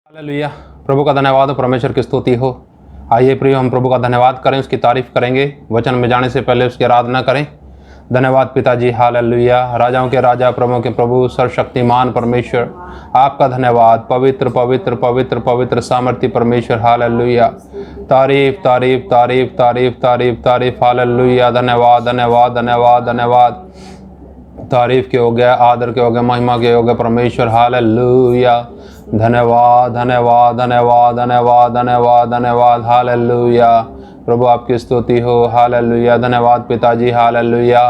Hallelujah. प्रभु का धन्यवाद हो, परमेश्वर की स्तुति हो। आइए प्रिय, हम प्रभु का धन्यवाद करें, उसकी तारीफ करेंगे। वचन में जाने से पहले उसकी आराधना करें। धन्यवाद पिताजी, हालेलुया। राजाओं के राजा, प्रभुओं के प्रभु, सर्वशक्तिमान परमेश्वर, आपका धन्यवाद। पवित्र पवित्र पवित्र पवित्र सामर्थ्य परमेश्वर, हालेलुया। तारीफ तारीफ तारीफ तारीफ तारीफ तारीफ, हालेलुया। धन्यवाद धन्यवाद धन्यवाद धन्यवाद। तारीफ के हो गया, आदर के हो गया, महिमा के हो गया परमेश्वर, हालेलुया। धन्यवाद धन्यवाद धन्यवाद धन्यवाद धन्यवाद धन्यवाद, हालेलुया। प्रभु आपकी स्तुति हो, हालेलुया। धन्यवाद पिताजी, हालेलुया।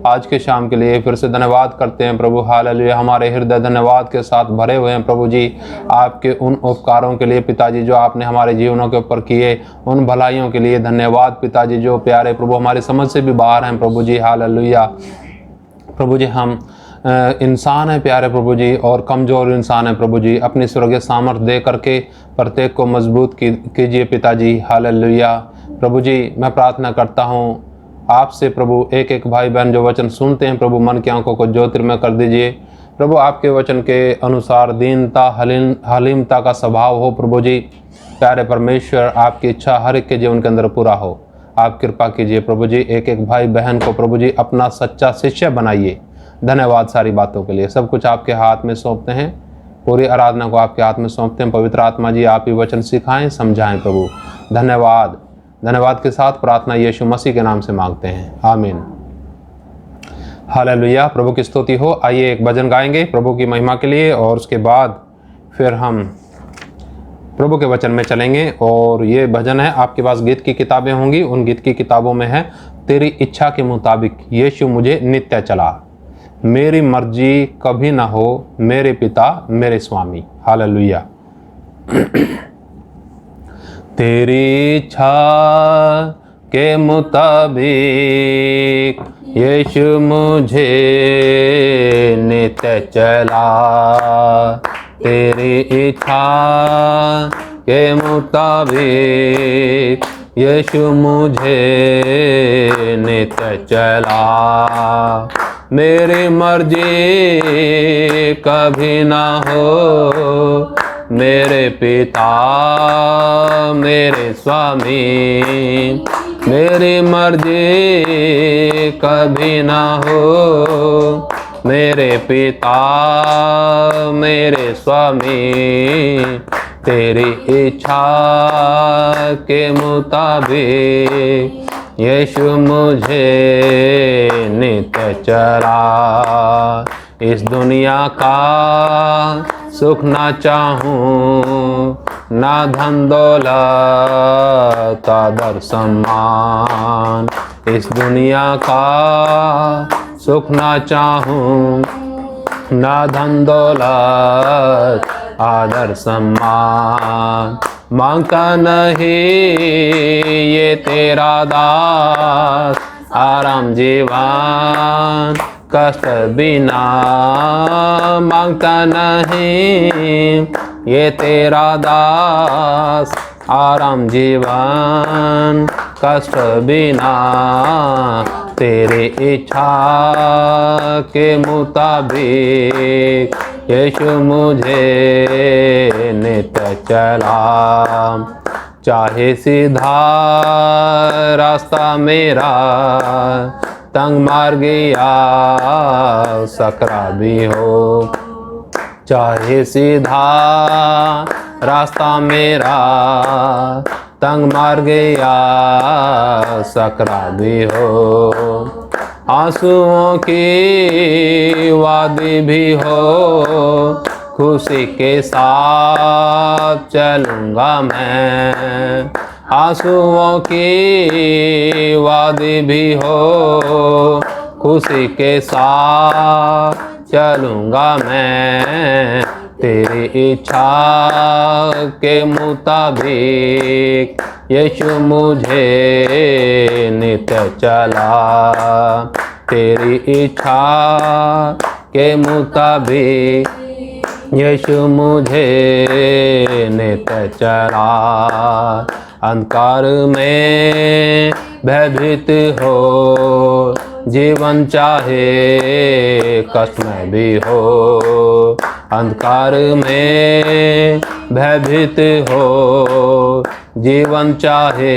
आज के शाम के लिए फिर से धन्यवाद करते हैं प्रभु, हालेलुया। हमारे हृदय धन्यवाद के साथ भरे हुए हैं प्रभु जी, आपके उन उपकारों के लिए पिताजी जो आपने हमारे जीवनों के ऊपर किए, उन भलाइयों के लिए धन्यवाद पिताजी, जो प्यारे प्रभु हमारी समझ से भी बाहर हैं प्रभु जी, हालेलुया। प्रभु जी, हम इंसान हैं प्यारे प्रभु जी, और कमज़ोर इंसान हैं प्रभु जी। अपनी स्वर्गीय सामर्थ्य दे करके प्रत्येक को मजबूत कीजिए पिताजी, हालेलुया। प्रभु जी, मैं प्रार्थना करता हूँ आपसे प्रभु, एक एक भाई बहन जो वचन सुनते हैं प्रभु, मन की आंखों को ज्योतिर्मय कर दीजिए प्रभु। आपके वचन के अनुसार दीनता, हलीमता का स्वभाव हो प्रभु जी। प्यारे परमेश्वर, आपकी इच्छा हर एक के जीवन के अंदर पूरा हो। आप कृपा कीजिए प्रभु जी। एक एक भाई बहन को प्रभु जी अपना सच्चा शिष्य बनाइए। धन्यवाद सारी बातों के लिए। सब कुछ आपके हाथ में सौंपते हैं, पूरी आराधना को आपके हाथ में सौंपते हैं। पवित्र आत्मा जी, आप ही वचन सिखाएं, समझाएं प्रभु। धन्यवाद। धन्यवाद के साथ प्रार्थना यीशु मसीह के नाम से मांगते हैं, आमीन। हालेलुया। प्रभु की स्तुति हो। आइए एक भजन गाएंगे प्रभु की महिमा के लिए, और उसके बाद फिर हम प्रभु के वचन में चलेंगे। और ये भजन है, आपके पास गीत की किताबें होंगी, उन गीत की किताबों में है, तेरी इच्छा के मुताबिक यीशु मुझे नित्य चला, मेरी मर्जी कभी ना हो, मेरे पिता मेरे स्वामी, हालेलुया। तेरी इच्छा के मुताबिक यीशु मुझे नित्य चला, तेरी इच्छा के मुताबिक यीशु मुझे नित्य चला, मेरी मर्जी कभी ना हो, मेरे पिता मेरे स्वामी, मेरी मर्जी कभी ना हो, मेरे पिता मेरे स्वामी, तेरी इच्छा के मुताबिक यीशु मुझे नित्य चला। इस दुनिया का सुख ना चाहूं, ना धन दौलत आदर सम्मान, इस दुनिया का सुख ना चाहूं, ना धन दौलत आदर सम्मान, मांगता नहीं ये तेरा दास आराम जीवन कष्ट बिना, मांगता नहीं ये तेरा दास आराम जीवन कष्ट बिना, तेरी इच्छा के मुताबिक यीशु मुझे नित्य चला, चाहे सीधा रास्ता मेरा तंग मार्गिया सकरा भी हो, चाहे सीधा रास्ता मेरा तंग मार्गिया सकरा भी हो, आंसुओं की वादी भी हो, खुशी के साथ चलूँगा मैं, आंसुओं की वादी भी हो, खुशी के साथ चलूँगा मैं, तेरी इच्छा के मुताबिक यीशु मुझे नित्य चला, तेरी इच्छा के मुताबिक यीशु मुझे नित्य चला, अंधकार में भयभीत हो, जीवन चाहे कष्ट में भी हो, अंधकार में भयभीत हो, जीवन चाहे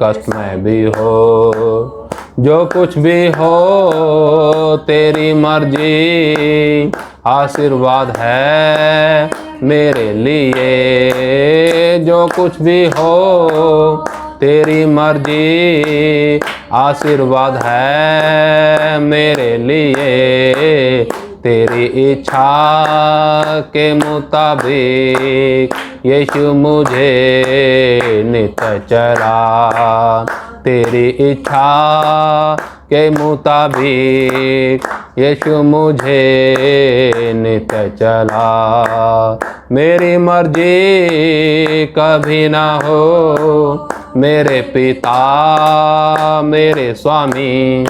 कष्ट में भी हो, जो कुछ भी हो तेरी मर्जी, आशीर्वाद है मेरे लिए। जो कुछ भी हो तेरी मर्जी, आशीर्वाद है मेरे लिए। तेरी इच्छा के मुताबिक यीशु मुझे नित्य चला। तेरी इच्छा के मुताबिक यीशु मुझे नित्य चला। मेरी मर्जी कभी ना हो, मेरे पिता मेरे स्वामी।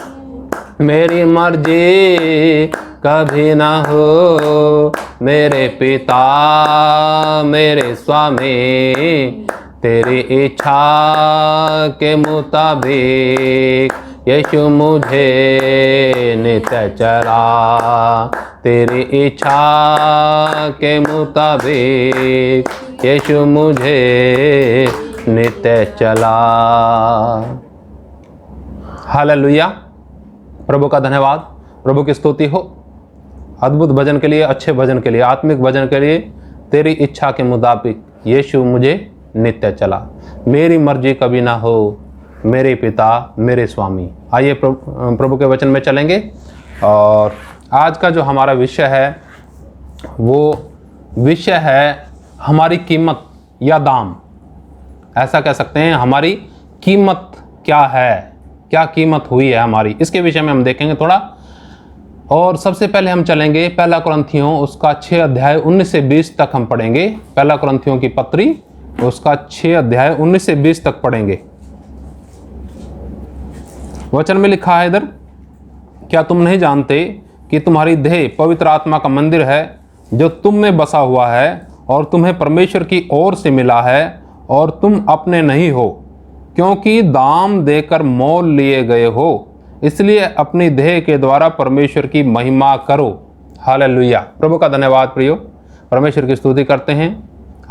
मेरी मर्जी कभी ना हो, मेरे पिता मेरे स्वामी। तेरी इच्छा के मुताबिक यीशु मुझे नित्य चला। तेरी इच्छा के मुताबिक यीशु मुझे नित्य चला। हालेलुया। प्रभु का धन्यवाद, प्रभु की स्तुति हो अद्भुत भजन के लिए, अच्छे भजन के लिए, आत्मिक भजन के लिए। तेरी इच्छा के मुताबिक यीशु मुझे नित्य चला। मेरी मर्जी कभी ना हो, मेरे पिता मेरे स्वामी। आइए प्रभु के वचन में चलेंगे। और आज का जो हमारा विषय है वो विषय है हमारी कीमत या दाम। ऐसा कह सकते हैं, हमारी कीमत क्या है, क्या कीमत हुई है हमारी, इसके विषय में हम देखेंगे थोड़ा। और सबसे पहले हम चलेंगे पहला कुरिन्थियों उसका 6 अध्याय 19 से 20 तक हम पढ़ेंगे। पहला कुरिन्थियों की पत्री उसका 6 अध्याय 19 से 20 तक पढ़ेंगे। वचन में लिखा है इधर, क्या तुम नहीं जानते कि तुम्हारी देह पवित्र आत्मा का मंदिर है जो तुम में बसा हुआ है और तुम्हें परमेश्वर की ओर से मिला है और तुम अपने नहीं हो, क्योंकि दाम देकर मोल लिए गए हो। इसलिए अपनी देह के द्वारा परमेश्वर की महिमा करो। हालेलुया। प्रभु का धन्यवाद प्रियो, परमेश्वर की स्तुति करते हैं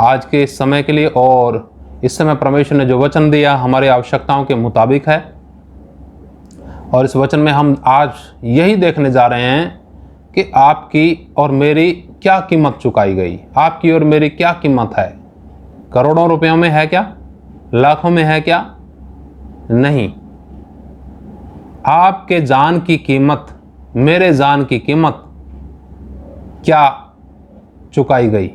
आज के इस समय के लिए। और इस समय परमेश्वर ने जो वचन दिया हमारी आवश्यकताओं के मुताबिक है। और इस वचन में हम आज यही देखने जा रहे हैं कि आपकी और मेरी क्या कीमत चुकाई गई। आपकी और मेरी क्या कीमत है? करोड़ों रुपयों में है क्या? लाखों में है क्या? नहीं। आपके जान की कीमत, मेरे जान की कीमत क्या चुकाई गई?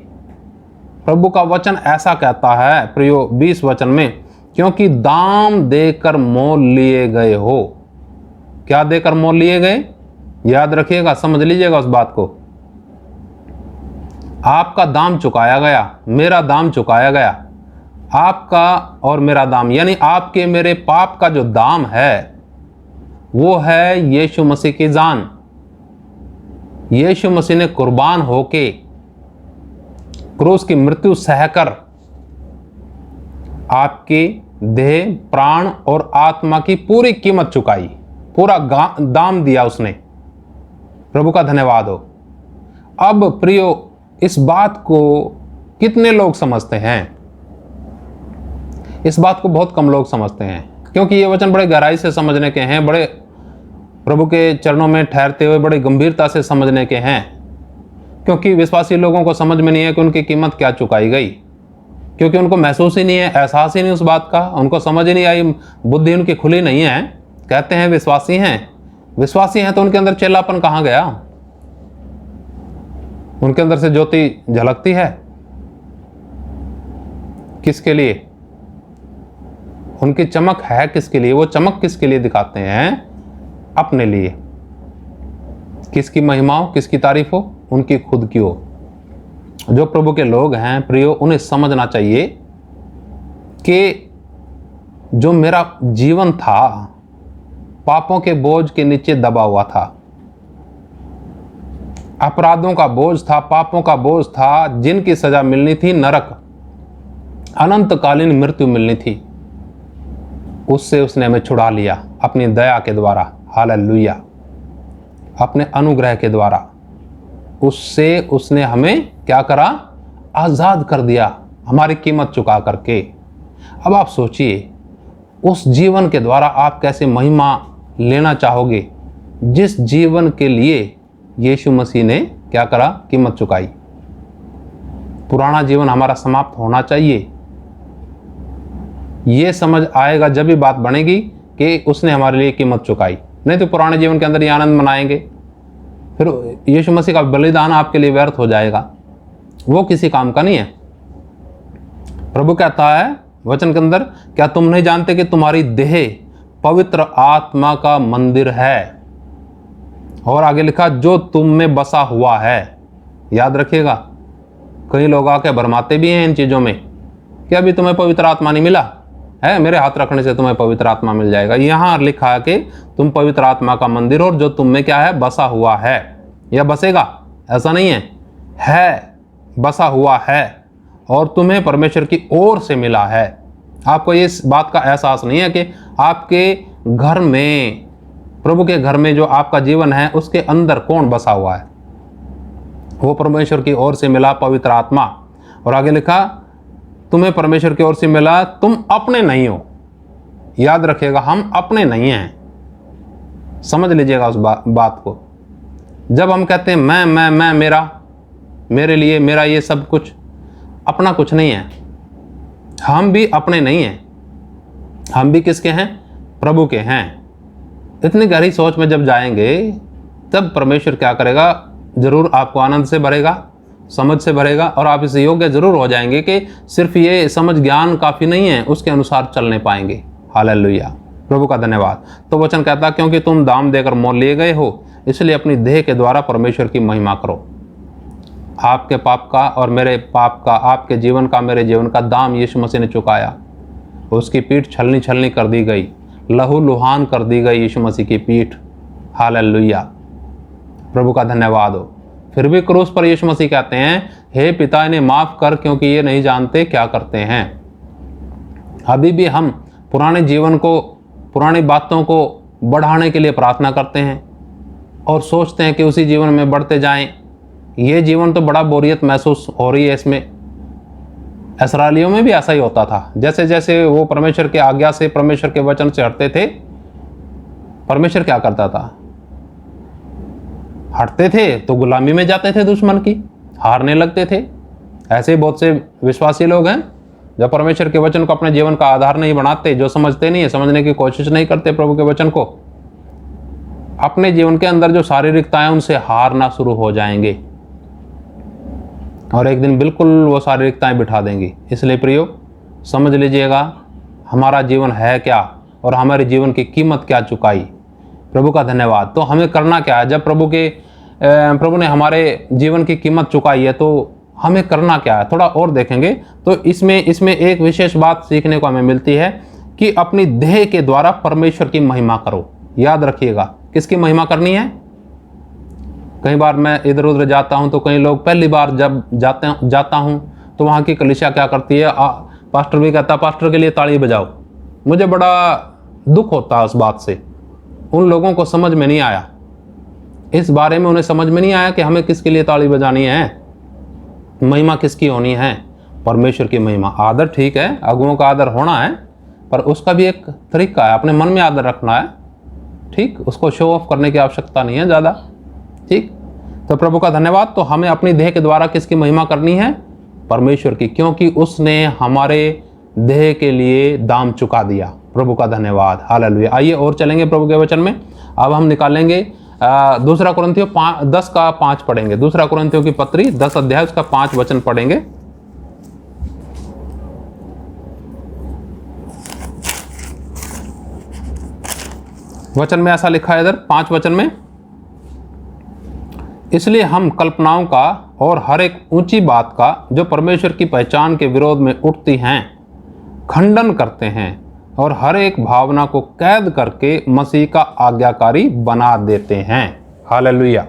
प्रभु का वचन ऐसा कहता है प्रियो 20 वचन में, क्योंकि दाम देकर मोल लिए गए हो। क्या देकर मोल लिए गए? याद रखिएगा, समझ लीजिएगा उस बात को। आपका दाम चुकाया गया, मेरा दाम चुकाया गया। आपका और मेरा दाम, यानी आपके मेरे पाप का जो दाम है वो है यीशु मसीह की जान। यीशु मसीह ने कुर्बान होके क्रूस की मृत्यु सहकर आपकी देह, प्राण और आत्मा की पूरी कीमत चुकाई, पूरा दाम दिया उसने। प्रभु का धन्यवाद हो। अब प्रियो, इस बात को कितने लोग समझते हैं? इस बात को बहुत कम लोग समझते हैं, क्योंकि ये वचन बड़े गहराई से समझने के हैं, बड़े प्रभु के चरणों में ठहरते हुए बड़े गंभीरता से समझने के हैं। क्योंकि विश्वासी लोगों को समझ में नहीं है कि उनकी कीमत क्या चुकाई गई, क्योंकि उनको महसूस ही नहीं है, एहसास ही नहीं उस बात का, उनको समझ ही नहीं आई, बुद्धि उनकी खुली नहीं है। कहते हैं विश्वासी हैं, विश्वासी हैं तो उनके अंदर चेलापन कहाँ गया? उनके अंदर से ज्योति झलकती है। किसके लिए? उनकी चमक है किसके लिए? वो चमक किसके लिए दिखाते हैं? अपने लिए। किसकी महिमा हो, किसकी तारीफ हो? उनकी खुद की हो। जो प्रभु के लोग हैं प्रियो, उन्हें समझना चाहिए कि जो मेरा जीवन था पापों के बोझ के नीचे दबा हुआ था, अपराधों का बोझ था, पापों का बोझ था, जिनकी सजा मिलनी थी नरक, अनंतकालीन मृत्यु मिलनी थी, उससे उसने हमें छुड़ा लिया अपनी दया के द्वारा। हालेलुया। अपने अनुग्रह के द्वारा। उससे उसने हमें क्या करा, आज़ाद कर दिया, हमारी कीमत चुका करके। अब आप सोचिए उस जीवन के द्वारा आप कैसे महिमा लेना चाहोगे जिस जीवन के लिए यीशु मसीह ने क्या करा, कीमत चुकाई। पुराना जीवन हमारा समाप्त होना चाहिए। ये समझ आएगा जब भी बात बनेगी कि उसने हमारे लिए कीमत चुकाई, नहीं तो पुराने जीवन के अंदर ही आनंद मनाएंगे, फिर यीशु मसीह का बलिदान आपके लिए व्यर्थ हो जाएगा, वो किसी काम का नहीं है। प्रभु कहता है वचन के अंदर, क्या तुम नहीं जानते कि तुम्हारी देह पवित्र आत्मा का मंदिर है, और आगे लिखा जो तुम में बसा हुआ है। याद रखिएगा, कई लोग आके भरमाते भी हैं इन चीज़ों में कि अभी तुम्हें पवित्र आत्मा नहीं मिला है, मेरे हाथ रखने से तुम्हें पवित्र आत्मा मिल जाएगा। यहाँ लिखा है कि तुम पवित्र आत्मा का मंदिर और जो तुम में क्या है, बसा हुआ है या बसेगा, ऐसा नहीं है बसा हुआ है और तुम्हें परमेश्वर की ओर से मिला है। आपको इस बात का एहसास नहीं है कि आपके घर में, प्रभु के घर में जो आपका जीवन है उसके अंदर कौन बसा हुआ है, वो परमेश्वर की ओर से मिला पवित्र आत्मा। और आगे लिखा तुम्हें परमेश्वर की ओर से मिला, तुम अपने नहीं हो। याद रखिएगा, हम अपने नहीं हैं। समझ लीजिएगा उस बात को। जब हम कहते हैं मैं मेरा, मेरे लिए, मेरा ये सब कुछ, अपना कुछ नहीं है। हम भी अपने नहीं हैं, हम भी किसके हैं, प्रभु के हैं। इतनी गहरी सोच में जब जाएंगे तब परमेश्वर क्या करेगा, जरूर आपको आनंद से भरेगा, समझ से भरेगा, और आप इस योग्य जरूर हो जाएंगे कि सिर्फ ये समझ ज्ञान काफ़ी नहीं है, उसके अनुसार चलने पाएंगे। हालेलुया, प्रभु का धन्यवाद। तो वचन कहता, क्योंकि तुम दाम देकर मोल लिए गए हो, इसलिए अपनी देह के द्वारा परमेश्वर की महिमा करो। आपके पाप का और मेरे पाप का, आपके जीवन का मेरे जीवन का दाम यीशु मसीह ने चुकाया। उसकी पीठ छलनी छलनी कर दी गई, लहू लुहान कर दी गई यीशु मसीह की पीठ। हालेलुया, प्रभु का धन्यवाद हो। फिर भी क्रूस पर यीशु मसीह कहते हैं, हे पिता इन्हें माफ कर, क्योंकि ये नहीं जानते क्या करते हैं। अभी भी हम पुराने जीवन को, पुरानी बातों को बढ़ाने के लिए प्रार्थना करते हैं और सोचते हैं कि उसी जीवन में बढ़ते जाएं। ये जीवन तो बड़ा बोरियत महसूस हो रही है इसमें। इसराइलियों में भी ऐसा ही होता था। जैसे जैसे वो परमेश्वर के आज्ञा से, परमेश्वर के वचन से हटते थे, परमेश्वर क्या करता था, हटते थे तो गुलामी में जाते थे, दुश्मन की, हारने लगते थे। ऐसे ही बहुत से विश्वासी लोग हैं जो परमेश्वर के वचन को अपने जीवन का आधार नहीं बनाते, जो समझते नहीं है, समझने की कोशिश नहीं करते प्रभु के वचन को, अपने जीवन के अंदर जो शारीरिकताएं उनसे हारना शुरू हो जाएंगे और एक दिन बिल्कुल वो शारीरिकताएं बिठा देंगी। इसलिए प्रियो, समझ लीजिएगा हमारा जीवन है क्या और हमारे जीवन की कीमत क्या चुकाई। प्रभु का धन्यवाद। तो हमें करना क्या है, जब प्रभु ने हमारे जीवन की कीमत चुकाई है तो हमें करना क्या है, थोड़ा और देखेंगे तो इसमें एक विशेष बात सीखने को हमें मिलती है कि अपनी देह के द्वारा परमेश्वर की महिमा करो। याद रखिएगा, किसकी महिमा करनी है। कई बार मैं इधर उधर जाता हूं तो कई लोग, पहली बार जब जाता हूं तो वहां की कलीसिया क्या करती है, पास्टर भी कहता, पास्टर के लिए ताली बजाओ। मुझे बड़ा दुख होता है उस बात से। उन लोगों को समझ में नहीं आया, इस बारे में उन्हें समझ में नहीं आया कि हमें किसके लिए ताली बजानी है, महिमा किसकी होनी है, परमेश्वर की महिमा। आदर ठीक है, अगुओं का आदर होना है, पर उसका भी एक तरीका है, अपने मन में आदर रखना है, ठीक, उसको शो ऑफ करने की आवश्यकता नहीं है ज़्यादा, ठीक। तो प्रभु का धन्यवाद। तो हमें अपनी देह के द्वारा किसकी महिमा करनी है, परमेश्वर की, क्योंकि उसने हमारे देह के लिए दाम चुका दिया। प्रभु का धन्यवाद, हालेलुया। आइए और चलेंगे प्रभु के वचन में। अब हम निकालेंगे दूसरा कुरिन्थियों 10 का 5 पढ़ेंगे। दूसरा कुरिन्थियों की पत्री 10 अध्याय उसका 5 वचन पढ़ेंगे। वचन में ऐसा लिखा है इधर 5 वचन में, इसलिए हम कल्पनाओं का और हर एक ऊंची बात का जो परमेश्वर की पहचान के विरोध में उठती हैं खंडन करते हैं और हर एक भावना को कैद करके मसीह का आज्ञाकारी बना देते हैं। हालेलुया।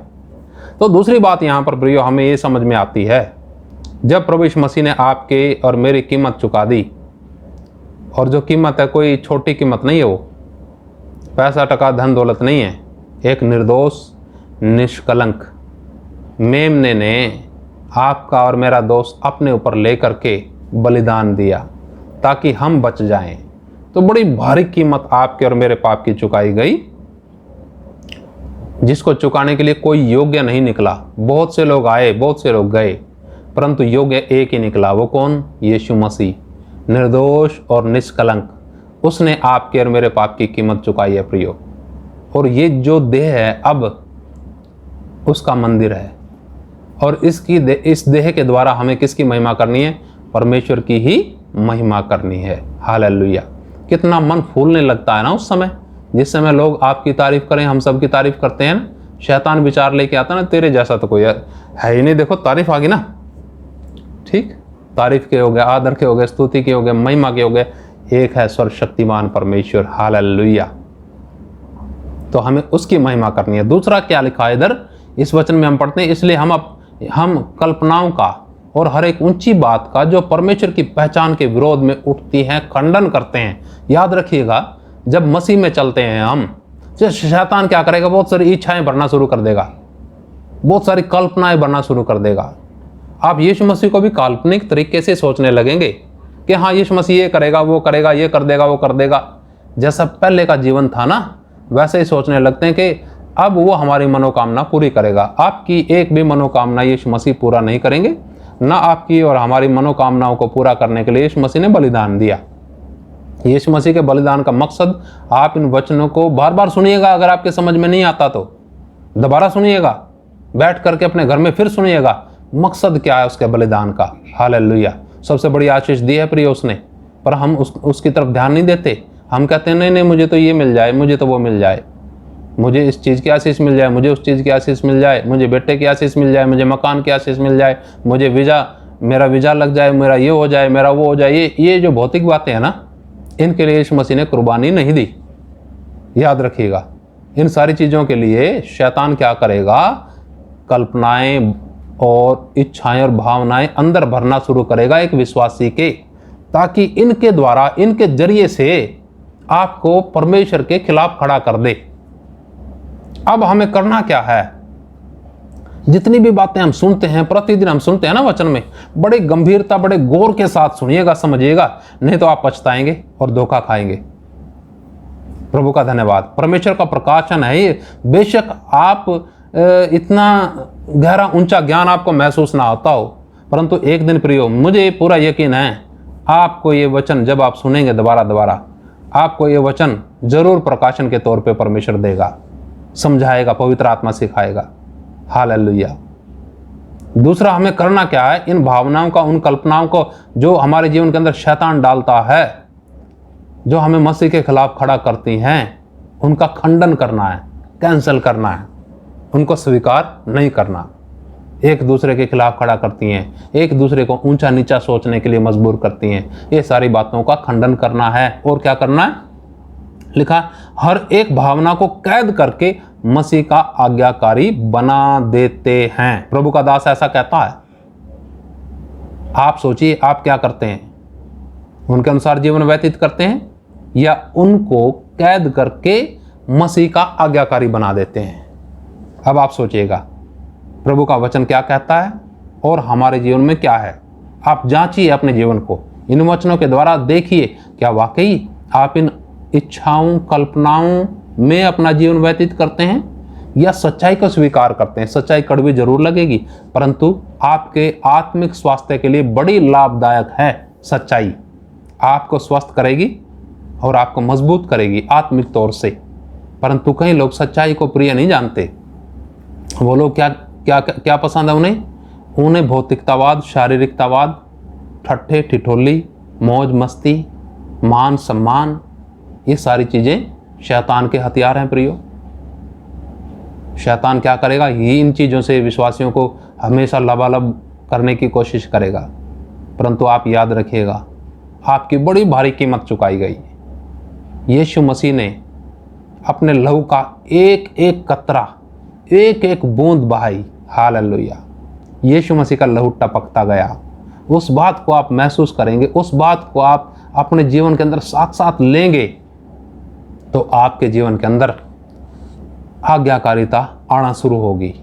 तो दूसरी बात यहाँ पर प्रियो हमें ये समझ में आती है, जब प्रभु यीशु मसीह ने आपके और मेरी कीमत चुका दी, और जो कीमत है कोई छोटी कीमत नहीं है, वो पैसा टका धन दौलत नहीं है, एक निर्दोष निष्कलंक मेमने ने आपका और मेरा दोस्त अपने ऊपर लेकर के बलिदान दिया ताकि हम बच जाएं। तो बड़ी भारी कीमत आपके और मेरे पाप की चुकाई गई, जिसको चुकाने के लिए कोई योग्य नहीं निकला। बहुत से लोग आए, बहुत से लोग गए, परंतु योग्य एक ही निकला। वो कौन? यीशु मसीह, निर्दोष और निष्कलंक। उसने आपके और मेरे पाप की कीमत चुकाई है प्रियो। और ये जो देह है अब उसका मंदिर है, और इस देह के द्वारा हमें किसकी महिमा करनी है? परमेश्वर की ही महिमा करनी है। हालेलुया। कितना मन फूलने लगता है ना उस समय, जिस समय लोग आपकी तारीफ करें, हम सब की तारीफ करते हैं ना। शैतान विचार लेके आता ना, तेरे जैसा तो कोई है ही नहीं, देखो तारीफ आ गई ना। ठीक, तारीफ के हो गए, आदर के हो गए, स्तुति के हो गए, महिमा के हो गए। एक है सर्वशक्तिमान परमेश्वर। हालेलुया। तो हमें उसकी महिमा करनी है। दूसरा क्या लिखा है इधर इस वचन में हम पढ़ते हैं, इसलिए हम कल्पनाओं का और हर एक ऊंची बात का जो परमेश्वर की पहचान के विरोध में उठती हैं खंडन करते हैं। याद रखिएगा, जब मसीह में चलते हैं हम, शैतान क्या करेगा? बहुत सारी इच्छाएं भरना शुरू कर देगा, बहुत सारी कल्पनाएं भरना शुरू कर देगा। आप यीशु मसीह को भी काल्पनिक तरीके से सोचने लगेंगे कि हाँ यीशु मसीह ये करेगा, वो करेगा, ये कर देगा, वो कर देगा। जैसा पहले का जीवन था ना, वैसे ही सोचने लगते हैं कि अब वो हमारी मनोकामना पूरी करेगा। आपकी एक भी मनोकामना यीशु मसीह पूरा नहीं करेंगे। ना आपकी और हमारी मनोकामनाओं को पूरा करने के लिए यीशु मसीह ने बलिदान दिया। यीशु मसीह के बलिदान का मकसद, आप इन वचनों को बार बार सुनिएगा। अगर आपके समझ में नहीं आता तो दोबारा सुनिएगा, बैठ करके अपने घर में फिर सुनिएगा। मकसद क्या है उसके बलिदान का? हालेलुया। सबसे बड़ी आशीष दी है प्रिय उसने, पर हम उसकी तरफ ध्यान नहीं देते। हम कहते हैं नहीं मुझे तो ये मिल जाए, मुझे तो वो मिल जाए, मुझे इस चीज़ की आशीष मिल जाए, मुझे उस चीज़ की आशीष मिल जाए, मुझे बेटे की आशीष मिल जाए, मुझे मकान की आशीष मिल जाए, मुझे मेरा वीज़ा लग जाए, मेरा ये हो जाए, मेरा वो हो जाए। ये जो भौतिक बातें हैं ना, इनके लिए यीशु मसीह ने कुर्बानी नहीं दी। याद रखिएगा, इन सारी चीज़ों के लिए शैतान क्या करेगा? कल्पनाएं और इच्छाएं और भावनाएं अंदर भरना शुरू करेगा एक विश्वासी के, ताकि इनके द्वारा, इनके जरिए से आपको परमेश्वर के खिलाफ खड़ा कर दे। अब हमें करना क्या है? जितनी भी बातें हम सुनते हैं, प्रतिदिन हम सुनते हैं ना वचन में, बड़े गंभीरता, बड़े गौर के साथ सुनिएगा, समझिएगा, नहीं तो आप पछताएंगे और धोखा खाएंगे। प्रभु का धन्यवाद। परमेश्वर का प्रकाशन है ये। बेशक आप इतना गहरा ऊंचा ज्ञान आपको महसूस ना होता हो, परंतु एक दिन प्रियो, मुझे पूरा यकीन है आपको ये वचन जब आप सुनेंगे दोबारा, आपको ये वचन जरूर प्रकाशन के तौर पे परमेश्वर देगा, समझाएगा, पवित्र आत्मा सिखाएगा। हालेलुया। दूसरा हमें करना क्या है? इन भावनाओं का, उन कल्पनाओं को जो हमारे जीवन के अंदर शैतान डालता है, जो हमें मसीह के खिलाफ खड़ा करती हैं, उनका खंडन करना है, कैंसिल करना है, उनको स्वीकार नहीं करना। एक दूसरे के खिलाफ खड़ा करती हैं, एक दूसरे को ऊंचा नीचा सोचने के लिए मजबूर करती हैं। ये सारी बातों का खंडन करना है। और क्या करना है? लिखा, हर एक भावना को कैद करके मसीह का आज्ञाकारी बना देते हैं। प्रभु का दास ऐसा कहता है। आप सोचिए, आप क्या करते हैं? उनके अनुसार जीवन व्यतीत करते हैं या उनको कैद करके मसीह का आज्ञाकारी बना देते हैं? अब आप सोचिएगा, प्रभु का वचन क्या कहता है और हमारे जीवन में क्या है। आप जांचिए अपने जीवन को, इन वचनों के द्वारा देखिए, क्या वाकई आप इन इच्छाओं, कल्पनाओं में अपना जीवन व्यतीत करते हैं या सच्चाई को स्वीकार करते हैं? सच्चाई कड़वी जरूर लगेगी, परंतु आपके आत्मिक स्वास्थ्य के लिए बड़ी लाभदायक है। सच्चाई आपको स्वस्थ करेगी और आपको मजबूत करेगी आत्मिक तौर से। परंतु कई लोग सच्चाई को प्रिय नहीं जानते। वो लोग क्या पसंद है उन्हें भौतिकतावाद, शारीरिकतावाद, ठट्ठे ठिठोली, मौज मस्ती, मान सम्मान, ये सारी चीजें शैतान के हथियार हैं प्रियो। शैतान क्या करेगा? ये इन चीजों से विश्वासियों को हमेशा लबालब करने की कोशिश करेगा। परंतु आप याद रखिएगा, आपकी बड़ी भारी कीमत चुकाई गई। यीशु मसीह ने अपने लहू का एक एक कतरा, एक एक बूंद बहाई। हालेलुया। यीशु मसीह का लहू टपकता गया। उस बात को आप महसूस करेंगे, उस बात को आप अपने जीवन के अंदर साथ साथ लेंगे, तो आपके जीवन के अंदर आज्ञाकारिता आना शुरू होगी।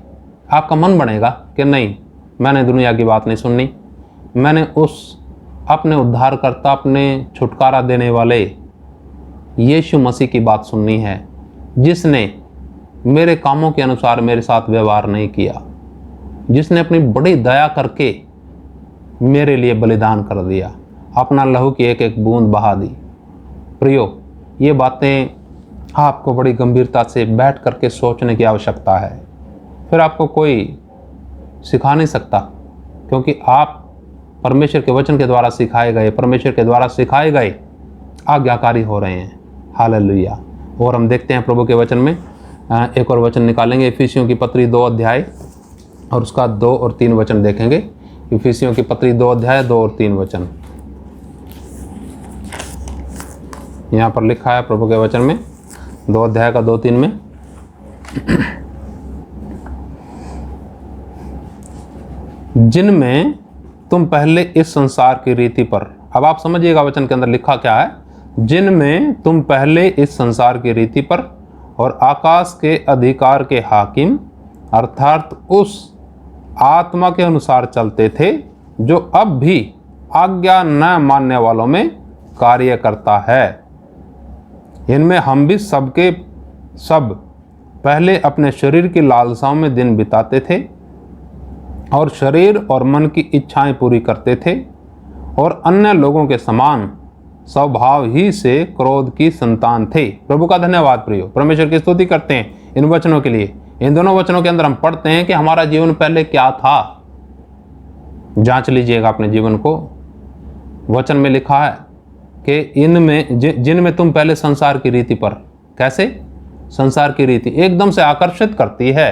आपका मन बनेगा कि नहीं, मैंने दुनिया की बात नहीं सुननी, मैंने उस अपने उद्धारकर्ता, अपने छुटकारा देने वाले यीशु मसीह की बात सुननी है, जिसने मेरे कामों के अनुसार मेरे साथ व्यवहार नहीं किया, जिसने अपनी बड़ी दया करके मेरे लिए बलिदान कर दिया, अपना लहू की एक एक बूंद बहा दी। प्रियो, ये बातें आपको बड़ी गंभीरता से बैठ करके सोचने की आवश्यकता है। फिर आपको कोई सिखा नहीं सकता, क्योंकि आप परमेश्वर के वचन के द्वारा सिखाए गए, परमेश्वर के द्वारा सिखाए गए आज्ञाकारी हो रहे हैं। हालेलुया। और हम देखते हैं प्रभु के वचन में एक और वचन निकालेंगे, इफिसियों की पत्री 2 अध्याय और उसका 2 और 3 वचन देखेंगे। इफिसियों की पत्री 2 अध्याय 2 और 3 वचन यहाँ पर लिखा है प्रभु के वचन में, 2 अध्याय का 2-3 में। जिनमें तुम पहले इस संसार की रीति पर, अब आप समझिएगा वचन के अंदर लिखा क्या है, जिनमें तुम पहले इस संसार की रीति पर और आकाश के अधिकार के हाकिम अर्थात उस आत्मा के अनुसार चलते थे, जो अब भी आज्ञा न मानने वालों में कार्य करता है। इनमें हम भी सबके सब पहले अपने शरीर की लालसाओं में दिन बिताते थे और शरीर और मन की इच्छाएं पूरी करते थे, और अन्य लोगों के समान स्वभाव ही से क्रोध की संतान थे। प्रभु का धन्यवाद प्रियो, परमेश्वर की स्तुति करते हैं इन वचनों के लिए। इन दोनों वचनों के अंदर हम पढ़ते हैं कि हमारा जीवन पहले क्या था। जांच लीजिएगा अपने जीवन को। वचन में लिखा है कि इनमें जिनमें तुम पहले संसार की रीति पर, कैसे? संसार की रीति एकदम से आकर्षित करती है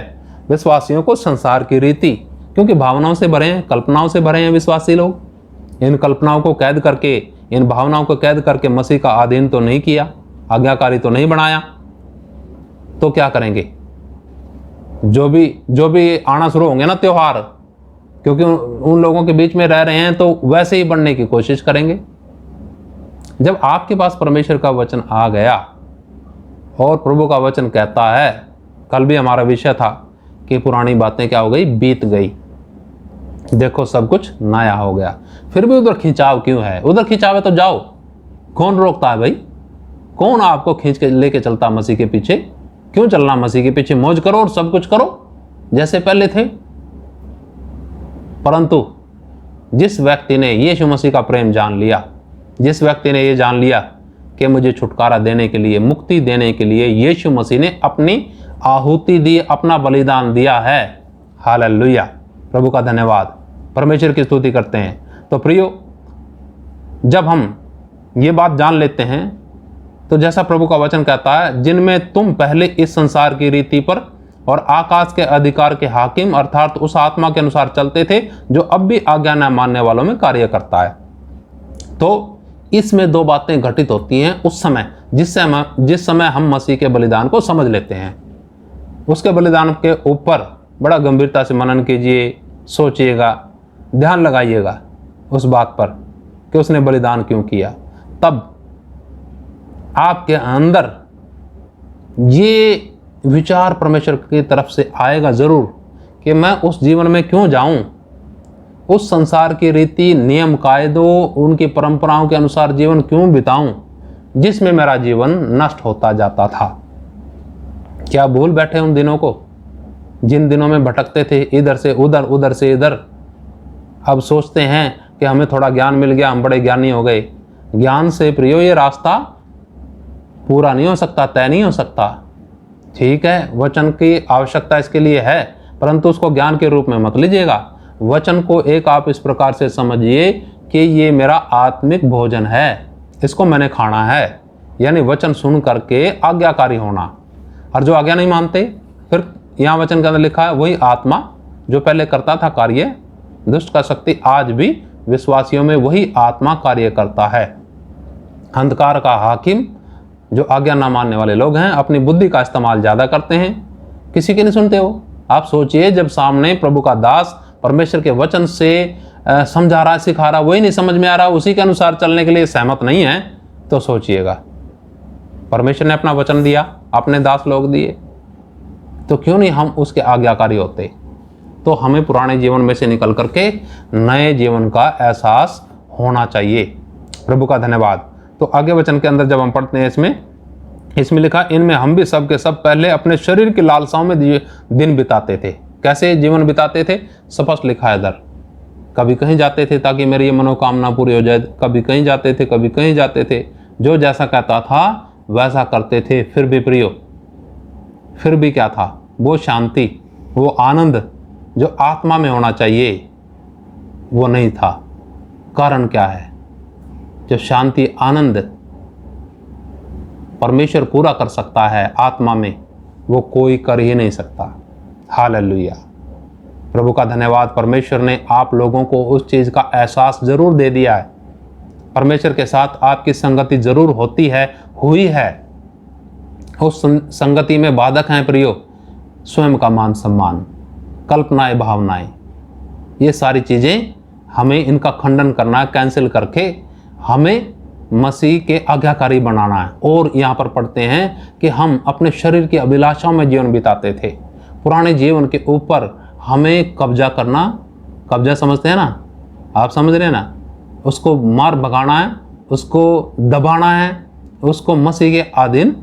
विश्वासियों को, संसार की रीति, क्योंकि भावनाओं से भरे हैं, कल्पनाओं से भरे हैं विश्वासी लोग। इन कल्पनाओं को कैद करके, इन भावनाओं को कैद करके मसीह का अधीन तो नहीं किया, आज्ञाकारी तो नहीं बनाया, तो क्या करेंगे? जो भी आना शुरू होंगे ना त्योहार, क्योंकि उन लोगों के बीच में रह रहे हैं, तो वैसे ही बनने की कोशिश करेंगे। जब आपके पास परमेश्वर का वचन आ गया और प्रभु का वचन कहता है, कल भी हमारा विषय था कि पुरानी बातें क्या हो गई, बीत गई, देखो सब कुछ नया हो गया। फिर भी उधर खिंचाव क्यों है? उधर खिंचाव है तो जाओ, कौन रोकता है भाई? कौन आपको खींच के लेके चलता मसीह के पीछे? क्यों चलना मसीह के पीछे? मौज करो और सब कुछ करो जैसे पहले थे। परंतु जिस व्यक्ति ने यीशु मसीह का प्रेम जान लिया, जिस व्यक्ति ने ये जान लिया कि मुझे छुटकारा देने के लिए, मुक्ति देने के लिए यीशु मसीह ने अपनी आहुति दी, अपना बलिदान दिया है। हालेलुया, प्रभु का धन्यवाद, परमेश्वर की स्तुति करते हैं। तो प्रियो, जब हम ये बात जान लेते हैं तो जैसा प्रभु का वचन कहता है, जिनमें तुम पहले इस संसार की रीति पर और आकाश के अधिकार के हाकिम अर्थात उस आत्मा के अनुसार चलते थे, जो अब भी आज्ञा न मानने वालों में कार्य करता है। तो इसमें 2 बातें घटित होती हैं उस समय, जिस समय हम मसीह के बलिदान को समझ लेते हैं। उसके बलिदान के ऊपर बड़ा गंभीरता से मनन कीजिए, सोचिएगा, ध्यान लगाइएगा उस बात पर कि उसने बलिदान क्यों किया। तब आपके अंदर ये विचार परमेश्वर की तरफ से आएगा जरूर कि मैं उस जीवन में क्यों जाऊं, उस संसार की रीति, नियम कायदों, उनकी परंपराओं के अनुसार जीवन क्यों बिताऊं, जिसमें मेरा जीवन नष्ट होता जाता था। क्या भूल बैठे उन दिनों को, जिन दिनों में भटकते थे इधर से उधर, उधर से इधर। अब सोचते हैं कि हमें थोड़ा ज्ञान मिल गया, हम बड़े ज्ञानी हो गए। ज्ञान से प्रियो ये रास्ता पूरा नहीं हो सकता, तय नहीं हो सकता। ठीक है, वचन की आवश्यकता इसके लिए है, परंतु उसको ज्ञान के रूप में मत लीजिएगा। वचन को एक आप इस प्रकार से समझिए कि ये मेरा आत्मिक भोजन है, इसको मैंने खाना है, यानी वचन सुन करके आज्ञाकारी होना। और जो आज्ञा नहीं मानते, फिर यहाँ वचन के अंदर लिखा है, वही आत्मा जो पहले करता था कार्य, दुष्ट का शक्ति आज भी विश्वासियों में वही आत्मा कार्य करता है। अंधकार का हाकिम जो आज्ञा ना मानने वाले लोग हैं, अपनी बुद्धि का इस्तेमाल ज़्यादा करते हैं, किसी की नहीं सुनते हो। आप सोचिए, जब सामने प्रभु का दास परमेश्वर के वचन से समझा रहा, सिखा रहा, वही नहीं समझ में आ रहा, उसी के अनुसार चलने के लिए सहमत नहीं है, तो सोचिएगा, परमेश्वर ने अपना वचन दिया, अपने दास लोग दिए, तो क्यों नहीं हम उसके आज्ञाकारी होते? तो हमें पुराने जीवन में से निकल करके नए जीवन का एहसास होना चाहिए। प्रभु का धन्यवाद। तो आगे वचन के अंदर जब हम पढ़ते हैं इसमें लिखा, इनमें हम भी सब के सब पहले अपने शरीर की लालसाओं में दिन बिताते थे। कैसे जीवन बिताते थे? स्पष्ट लिखा है इधर। कभी कहीं जाते थे ताकि मेरी ये मनोकामना पूरी हो जाए, कभी कहीं जाते थे, कभी कहीं जाते थे, जो जैसा कहता था वैसा करते थे। फिर भी प्रियो, फिर भी क्या था? वो शांति, वो आनंद जो आत्मा में होना चाहिए वो नहीं था। कारण क्या है? जो शांति आनंद परमेश्वर पूरा कर सकता है आत्मा में, वो कोई कर ही नहीं सकता। हालेलुया। प्रभु का धन्यवाद। परमेश्वर ने आप लोगों को उस चीज़ का एहसास जरूर दे दिया है। परमेश्वर के साथ आपकी संगति जरूर होती है, हुई है। उस संगति में बाधक हैं प्रियो, स्वयं का मान सम्मान, कल्पनाएं, भावनाएं, ये सारी चीज़ें हमें इनका खंडन करना है, कैंसिल करके हमें मसीह के आज्ञाकारी बनाना है। और यहाँ पर पढ़ते हैं कि हम अपने शरीर की अभिलाषाओं में जीवन बिताते थे। पुराने जीवन के ऊपर हमें कब्जा करना, कब्जा समझते हैं ना, आप समझ रहे हैं ना, उसको मार भगाना है, उसको दबाना है, उसको मसीह के अधीन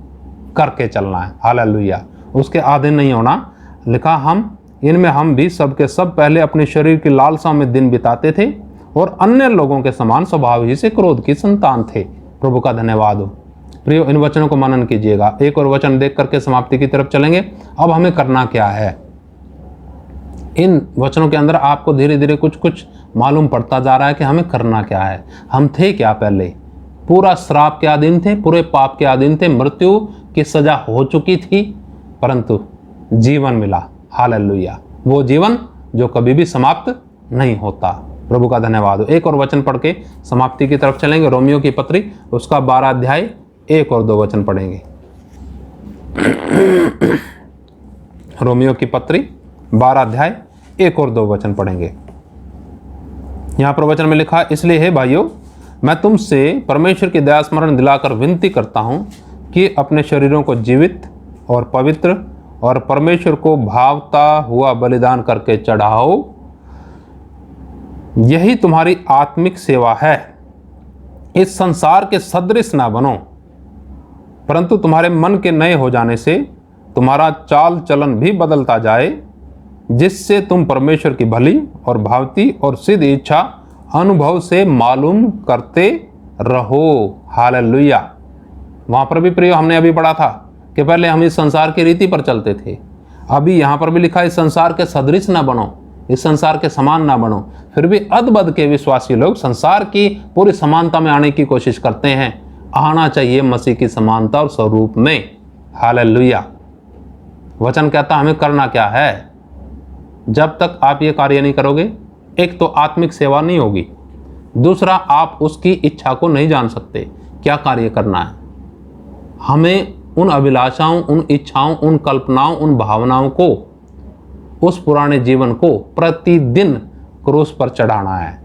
करके चलना है। हालेलुया। उसके अधीन नहीं होना। लिखा, इनमें हम भी सब के सब पहले अपने शरीर की लालसा में दिन बिताते थे और अन्य लोगों के समान स्वभाव ही से क्रोध की संतान थे। प्रभु का धन्यवाद हो। प्रियो, इन वचनों को मनन कीजिएगा। एक और वचन देख करके समाप्ति की तरफ चलेंगे। अब हमें करना क्या है? इन वचनों के अंदर आपको धीरे धीरे कुछ कुछ मालूम पड़ता जा रहा है कि हमें करना क्या है। हम थे क्या? पहले पूरा श्राप के अधीन थे, पूरे पाप के अधीन थे, मृत्यु की सजा हो चुकी थी, परंतु जीवन मिला। हालेलुया। वो जीवन जो कभी भी समाप्त नहीं होता। प्रभु का धन्यवाद हो। एक और वचन पढ़ के समाप्ति की तरफ चलेंगे। रोमियो की पत्री उसका 12 अध्याय 1 और 2 वचन पढ़ेंगे। रोमियो की पत्री 12 अध्याय 1 और 2 वचन पढ़ेंगे। यहां पर वचन में लिखा, इसलिए हे भाइयों, मैं तुमसे परमेश्वर की दया स्मरण दिलाकर विनती करता हूं कि अपने शरीरों को जीवित और पवित्र और परमेश्वर को भावता हुआ बलिदान करके चढ़ाओ। यही तुम्हारी आत्मिक सेवा है। इस संसार के सदृश ना बनो, परंतु तुम्हारे मन के नए हो जाने से तुम्हारा चाल चलन भी बदलता जाए, जिससे तुम परमेश्वर की भली और भावती और सिद्ध इच्छा अनुभव से मालूम करते रहो। हालेलुया। वहां पर भी प्रिय हमने अभी पढ़ा था कि पहले हम इस संसार की रीति पर चलते थे। अभी यहां पर भी लिखा, इस संसार के सदृश ना बनो, इस संसार के समान ना बनो। फिर भी अदबद के विश्वासी लोग संसार की पूरी समानता में आने की कोशिश करते हैं। आना चाहिए मसीह की समानता और स्वरूप में। हालेलुया। वचन कहता हमें करना क्या है। जब तक आप ये कार्य नहीं करोगे, एक तो आत्मिक सेवा नहीं होगी, दूसरा आप उसकी इच्छा को नहीं जान सकते क्या कार्य करना है। हमें उन अभिलाषाओं, उन इच्छाओं, उन कल्पनाओं, उन भावनाओं को, उस पुराने जीवन को प्रतिदिन क्रूस पर चढ़ाना है,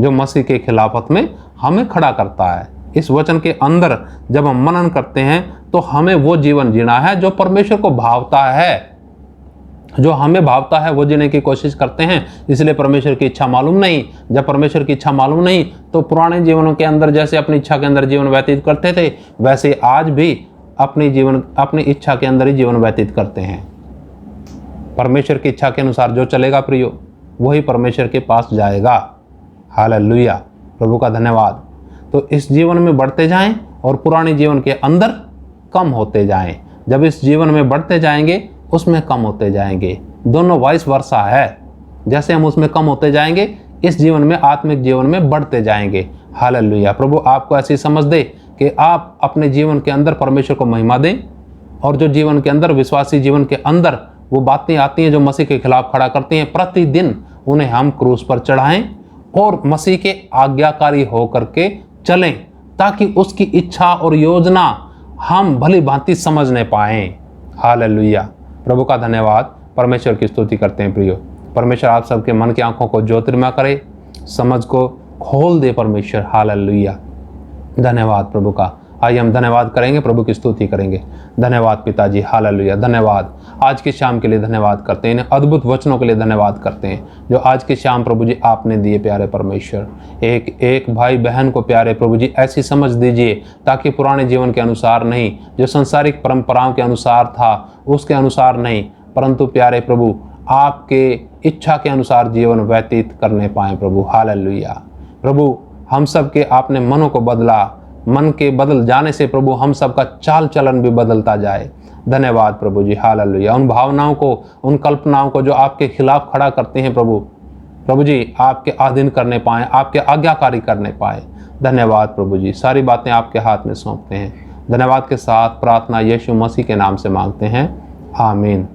जो मसीह के खिलाफत में हमें खड़ा करता है। इस वचन के अंदर जब हम मनन करते हैं तो हमें वो जीवन जीना है जो परमेश्वर को भावता है। जो हमें भावता है वो जीने की कोशिश करते हैं। इसलिए परमेश्वर की इच्छा मालूम नहीं। जब परमेश्वर की इच्छा मालूम नहीं तो पुराने जीवनों के अंदर जैसे अपनी इच्छा के अंदर जीवन व्यतीत करते थे, वैसे आज भी अपनी इच्छा के अंदर ही जीवन व्यतीत करते हैं। परमेश्वर की इच्छा के अनुसार जो चलेगा प्रियो, वही परमेश्वर के पास जाएगा। हालेलुया। प्रभु का धन्यवाद। तो इस जीवन में बढ़ते जाएं और पुराने जीवन के अंदर कम होते जाएं। जब इस जीवन में बढ़ते जाएंगे, उसमें कम होते जाएंगे। दोनों वाइस वर्सा है। जैसे हम उसमें कम होते जाएंगे, इस जीवन में, आत्मिक जीवन में बढ़ते जाएंगे। हालेलुया। प्रभु आपको ऐसी समझ दे कि आप अपने जीवन के अंदर परमेश्वर को महिमा दें, और जो जीवन के अंदर, विश्वासी जीवन के अंदर वो बातें आती हैं जो मसीह के खिलाफ खड़ा करती हैं, प्रतिदिन उन्हें हम क्रूस पर चढ़ाएं और मसीह के आज्ञाकारी होकर के चलें, ताकि उसकी इच्छा और योजना हम भली भांति समझने पाएं। हालेलुया। प्रभु का धन्यवाद। परमेश्वर की स्तुति करते हैं प्रियो। परमेश्वर आप सबके मन की आंखों को ज्योतिर्मय करे, समझ को खोल दे परमेश्वर। हालेलुया। धन्यवाद प्रभु का। आइए हम धन्यवाद करेंगे, प्रभु की स्तुति करेंगे। धन्यवाद पिताजी, हालेलुया। धन्यवाद आज की शाम के लिए धन्यवाद करते हैं, इन अद्भुत वचनों के लिए धन्यवाद करते हैं जो आज की शाम प्रभु जी आपने दिए। प्यारे परमेश्वर, एक एक भाई बहन को प्यारे प्रभु जी ऐसी समझ दीजिए ताकि पुराने जीवन के अनुसार नहीं, जो संसारिक परंपराओं के अनुसार था उसके अनुसार नहीं, परंतु प्यारे प्रभु आपके इच्छा के अनुसार जीवन व्यतीत करने पाए प्रभु। हालेलुया। प्रभु हम सब के आपने मनों को बदला, मन के बदल जाने से प्रभु हम सब का चाल चलन भी बदलता जाए। धन्यवाद प्रभु जी, हालेलुया। उन भावनाओं को, उन कल्पनाओं को जो आपके खिलाफ खड़ा करते हैं प्रभु जी आपके अधीन करने पाए, आपके आज्ञाकारी करने पाए। धन्यवाद प्रभु जी, सारी बातें आपके हाथ में सौंपते हैं। धन्यवाद के साथ प्रार्थना यीशु मसीह के नाम से मांगते हैं, आमीन।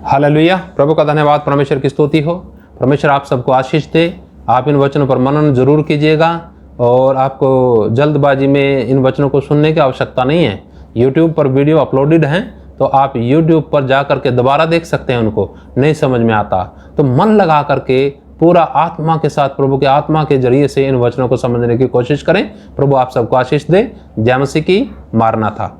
हालेलुया। प्रभु का धन्यवाद, परमेश्वर की स्तुति हो। परमेश्वर आप सबको आशीष दे। आप इन वचनों पर मनन जरूर कीजिएगा और आपको जल्दबाजी में इन वचनों को सुनने की आवश्यकता नहीं है। यूट्यूब पर वीडियो अपलोडेड हैं तो आप यूट्यूब पर जा करके दोबारा देख सकते हैं। उनको नहीं समझ में आता तो मन लगा करके पूरा आत्मा के साथ प्रभु के आत्मा के जरिए से इन वचनों को समझने की कोशिश करें। प्रभु आप सबको आशीष दे। जय मसीह की। मारना था।